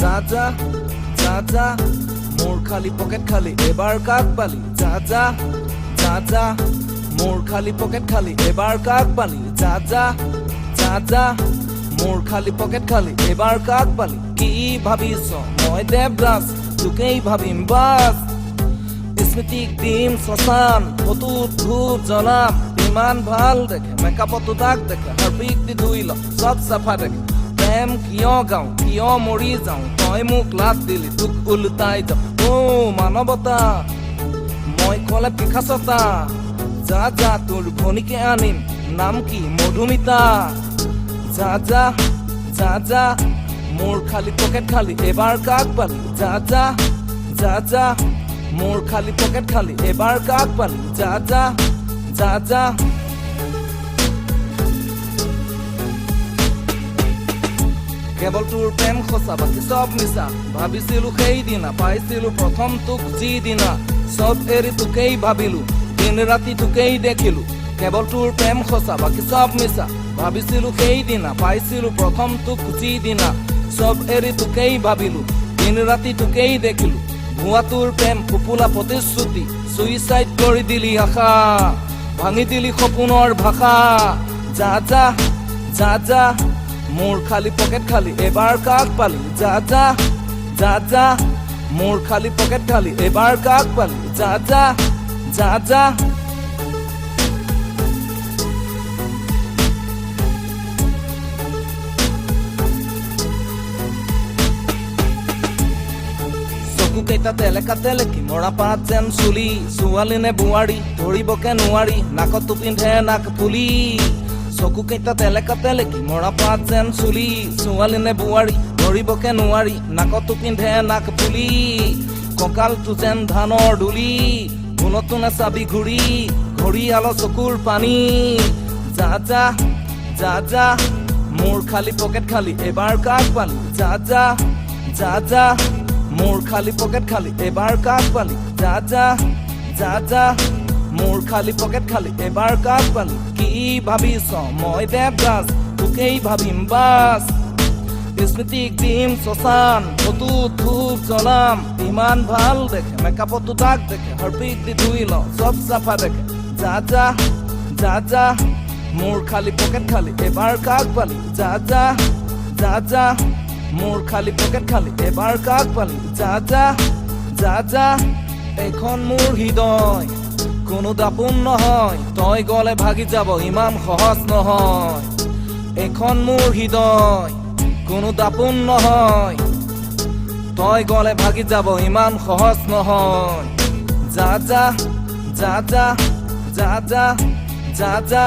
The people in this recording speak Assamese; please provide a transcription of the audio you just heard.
যা যা যা মোর খালি পকেট খালি এবার কাক পালি যা যা যা যা মোর খালি পকেট খালি এবার কাক পালি যা যা যা যা মোর খালি পকেট খালি এবার কাক পালি কি ভাবিছ মই দেবদাস তোকেই ভাবিম বাস স্মৃতিক দিম শ্মশান ফটো ধূপ জ্বলাম ইমান ভাল দেখে মেকআপতো দাগ দেখে হাৰ্পিক দি ধুই ল চব চাফা দেখে প্ৰেম কিয় গাওঁ কিয় মৰি যাওঁ তই মোক লাভ দিলি তোক ওলোটাই যাওঁ অ মানৱতা মই কলে পিখাচতা যা যা তোৰ ভনীকে আনিম নাম কি মধুমিতা যা যা যা যা মোর খালি পকেট খালি এবার কাক পালি যা যা যা যা মোর খালি পকেট খালি এবার কাক পালি যা যা যা যা কেৱল তোৰ প্ৰেম সঁচা বাকী চব মিছা ভাবিছিলো সেইদিনা পাইছিলো প্ৰথম তোক যিদিনা চব এৰি তোকেই ভাবিলো দিন ৰাতি তোকেই দেখিলো কেৱল তোৰ প্ৰেম সঁচা বাকী চব মিছা ভাবিছিলো সেইদিনা পাইছিলো প্ৰথম তোক যিদিনা চব এৰি তোকেই ভাবিলো দিন ৰাতি তোকেই দেখিলো ভুৱা তোৰ প্ৰেম ফুপুলা প্ৰতিশ্ৰুতি সুইচাইড কৰি দিলি আশা ভাঙি দিলি সপোনৰ ভাষা যা যা যা যা মোর খালি পকেট খালি এবার কাক পালি যা যা যা যা মোর খালি পকেট খালি এবার কাক পালি যা যা যা যা চকু কেইটা তেলেকা তেলেকি মৰা পাত যেন চুলি ছোৱালী নে বোৱাৰী ধৰিবকে নোৱাৰি নাকতো পিন্ধে নাক ফুলি চকু কেইটা তেলেকা তেলেকি মৰা পাত যেন চুলি ছোৱালী নে বোৱাৰী ধৰিবকে নোৱাৰি নাকতো পিন্ধে নাক ফুলি কঁকালটো যেন ধানৰ দুলি ভুলতো নাচাবি ঘূৰি ঘৰিয়াল চকুৰ পানী যা যা যা যা মোর খালি পকেট খালি এবার কাক পালি যা যা যা যা মোর খালি পকেট খালি এবার কাক পালি যা যা যা যা মোর খালি পকেট খালি এবার কাক পালি কি ভাবিছ মই দেবদাস তোকেই ভাবিম বাস স্মৃতিক দিম শ্মশান ফটো ধূপ জ্বলাম ইমান ভাল দেখে মেকআপতো দাগ দেখে হাৰ্পিক দি ধুই ল চব চাফা দেখে যা যা যা যা মোর খালি পকেট খালি এবার কাক পালি যা যা যা যা মোর খালি পকেট খালি এবার কাক পালি যা যা যা যা এখন মোর হৃদয় কোনো দাপোন নহয় তই গলে ভাগি যাব ইমান সহজ নহয় এখন মোর হৃদয় কোনো দাপোন নহয় তই গলে ভাগি যাব ইমান সহজ নহয় যা যা যা যা যা যা যা যা